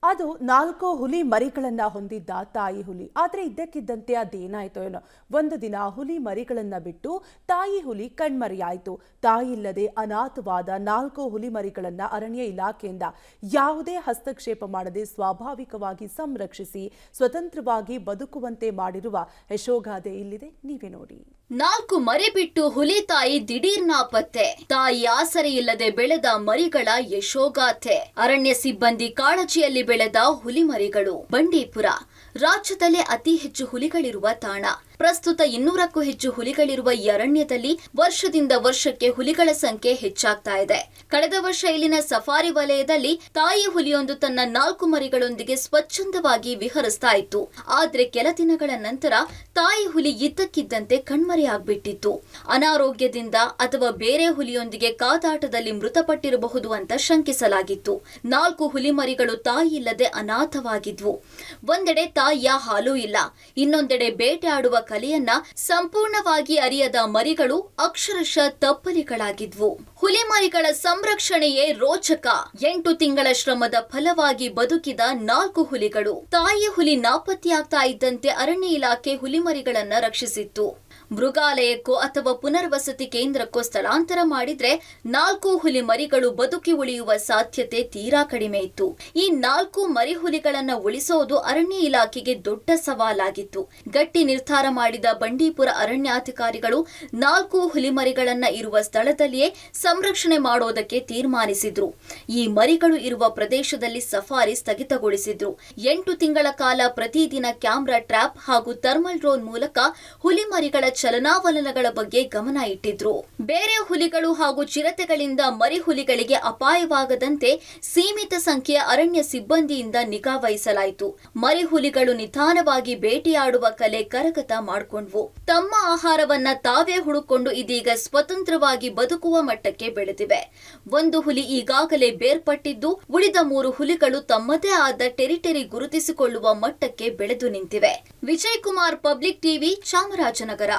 ಅದು 4 ಹುಲಿ ಮರಿಗಳನ್ನ ಹೊಂದಿದ್ದ ತಾಯಿ ಹುಲಿ. ಆದರೆ ಇದ್ದಕ್ಕಿದ್ದಂತೆ ಅದೇನಾಯ್ತೋ ಏನೋ, ಒಂದು ದಿನ ಹುಲಿ ಮರಿಗಳನ್ನ ಬಿಟ್ಟು ತಾಯಿ ಹುಲಿ ಕಣ್ಮರೆಯಾಯಿತು. ತಾಯಿ ಇಲ್ಲದೆ ಅನಾಥವಾದ 4 ಹುಲಿ ಮರಿಗಳನ್ನ ಅರಣ್ಯ ಇಲಾಖೆಯಿಂದ ಯಾವುದೇ ಹಸ್ತಕ್ಷೇಪ ಮಾಡದೆ ಸ್ವಾಭಾವಿಕವಾಗಿ ಸಂರಕ್ಷಿಸಿ ಸ್ವತಂತ್ರವಾಗಿ ಬದುಕುವಂತೆ ಮಾಡಿರುವ ಯಶೋಗಾಥೆ ಇಲ್ಲಿದೆ, ನೀವೇ ನೋಡಿ. 4 ಮರಿ ಬಿಟ್ಟು ಹುಲಿ ತಾಯಿ ದಿಢೀರ್ ನಾಪತ್ತೆ. ತಾಯಿ ಆಸರೆ ಇಲ್ಲದೆ ಬೆಳೆದ ಮರಿಗಳ ಯಶೋಗಾಥೆ. ಅರಣ್ಯ ಸಿಬ್ಬಂದಿ ಕಾಳಜಿಯಲ್ಲಿ ಬೆಳೆದ ಹುಲಿ ಮರಿಗಳು. ಬಂಡೀಪುರ ರಾಜ್ಯದಲ್ಲೇ ಅತಿ ಹೆಚ್ಚು ಹುಲಿಗಳಿರುವ ತಾಣ. ಪ್ರಸ್ತುತ 200ಕ್ಕೂ ಹೆಚ್ಚು ಹುಲಿಗಳಿರುವ ಈ ಅರಣ್ಯದಲ್ಲಿ ವರ್ಷದಿಂದ ವರ್ಷಕ್ಕೆ ಹುಲಿಗಳ ಸಂಖ್ಯೆ ಹೆಚ್ಚಾಗ್ತಾ ಇದೆ. ಕಳೆದ ವರ್ಷ ಇಲ್ಲಿನ ಸಫಾರಿ ವಲಯದಲ್ಲಿ ತಾಯಿ ಹುಲಿಯೊಂದು ತನ್ನ 4 ಮರಿಗಳೊಂದಿಗೆ ಸ್ವಚ್ಛಂದವಾಗಿ ವಿಹರಿಸ್ತಾ ಇತ್ತು. ಆದ್ರೆ ಕೆಲ ದಿನಗಳ ನಂತರ ತಾಯಿ ಹುಲಿ ಇದ್ದಕ್ಕಿದ್ದಂತೆ ಕಣ್ಮರೆಯಾಗ್ಬಿಟ್ಟಿತ್ತು. ಅನಾರೋಗ್ಯದಿಂದ ಅಥವಾ ಬೇರೆ ಹುಲಿಯೊಂದಿಗೆ ಕಾದಾಟದಲ್ಲಿ ಮೃತಪಟ್ಟಿರಬಹುದು ಅಂತ ಶಂಕಿಸಲಾಗಿತ್ತು. 4 ಹುಲಿ ಮರಿಗಳು ತಾಯಿ ಇಲ್ಲದೆ ಅನಾಥವಾಗಿದ್ವು. ಒಂದೆಡೆ ತಾಯಿಯ ಹಾಲೂ ಇಲ್ಲ, ಇನ್ನೊಂದೆಡೆ ಬೇಟೆ ಆಡುವ ಕಲೆಯನ್ನ ಸಂಪೂರ್ಣವಾಗಿ ಅರಿಯದ ಮರಿಗಳು ಅಕ್ಷರಶಃ ತಪ್ಪಲಿಗಳಾಗಿದ್ವು. ಹುಲಿ ಮರಿಗಳ ಸಂರಕ್ಷಣೆಯೇ ರೋಚಕ. 8 ತಿಂಗಳ ಶ್ರಮದ ಫಲವಾಗಿ ಬದುಕಿದ 4 ಹುಲಿಗಳು. ತಾಯಿ ಹುಲಿ ನಾಪತ್ತೆಯಾಗ್ತಾ ಇದ್ದಂತೆ ಅರಣ್ಯ ಇಲಾಖೆ ಹುಲಿ ಮರಿಗಳನ್ನ ರಕ್ಷಿಸಿತ್ತು. ಮೃಗಾಲಯಕ್ಕೋ ಅಥವಾ ಪುನರ್ವಸತಿ ಕೇಂದ್ರಕ್ಕೋ ಸ್ಥಳಾಂತರ ಮಾಡಿದ್ರೆ 4 ಹುಲಿ ಮರಿಗಳು ಬದುಕಿ ಉಳಿಯುವ ಸಾಧ್ಯತೆ ತೀರಾ ಕಡಿಮೆ ಇತ್ತು. ಈ 4 ಮರಿ ಹುಲಿಗಳನ್ನ ಉಳಿಸೋದು ಅರಣ್ಯ ಇಲಾಖೆಗೆ ದೊಡ್ಡ ಸವಾಲಾಗಿತ್ತು. ಗಟ್ಟಿ ನಿರ್ಧಾರ ಮಾಡಿದ ಬಂಡೀಪುರ ಅರಣ್ಯಾಧಿಕಾರಿಗಳು 4 ಹುಲಿ ಮರಿಗಳನ್ನ ಇರುವ ಸ್ಥಳದಲ್ಲಿಯೇ ಸಂರಕ್ಷಣೆ ಮಾಡೋದಕ್ಕೆ ತೀರ್ಮಾನಿಸಿದ್ರು. ಈ ಮರಿಗಳು ಇರುವ ಪ್ರದೇಶದಲ್ಲಿ ಸಫಾರಿ ಸ್ಥಗಿತಗೊಳಿಸಿದ್ರು. 8 ತಿಂಗಳ ಕಾಲ ಪ್ರತಿದಿನ ಕ್ಯಾಮೆರಾ ಟ್ರ್ಯಾಪ್ ಹಾಗೂ ಥರ್ಮಲ್ ಡ್ರೋನ್ ಮೂಲಕ ಹುಲಿ ಮರಿಗಳ ಚಲನಾವಲನಗಳ ಬಗ್ಗೆ ಗಮನ ಇಟ್ಟಿದ್ರು. ಬೇರೆ ಹುಲಿಗಳು ಹಾಗೂ ಚಿರತೆಗಳಿಂದ ಮರಿ ಹುಲಿಗಳಿಗೆ ಅಪಾಯವಾಗದಂತೆ ಸೀಮಿತ ಸಂಖ್ಯೆಯ ಅರಣ್ಯ ಸಿಬ್ಬಂದಿಯಿಂದ ನಿಗಾ ವಹಿಸಲಾಯಿತು. ಮರಿ ಹುಲಿಗಳು ನಿಧಾನವಾಗಿ ಬೇಟೆಯಾಡುವ ಕಲೆ ಕರಗತ ಮಾಡಿಕೊಂಡ್ವು. ತಮ್ಮ ಆಹಾರವನ್ನ ತಾವೇ ಹುಡುಕೊಂಡು ಇದೀಗ ಸ್ವತಂತ್ರವಾಗಿ ಬದುಕುವ ಮಟ್ಟಕ್ಕೆ ಬೆಳೆದಿವೆ. ಒಂದು ಹುಲಿ ಈಗಾಗಲೇ ಬೇರ್ಪಟ್ಟಿದ್ದು, ಉಳಿದ 3 ಹುಲಿಗಳು ತಮ್ಮದೇ ಆದ ಟೆರಿಟರಿ ಗುರುತಿಸಿಕೊಳ್ಳುವ ಮಟ್ಟಕ್ಕೆ ಬೆಳೆದು ನಿಂತಿವೆ. Vijay Kumar, public TV, Chamarajanagar.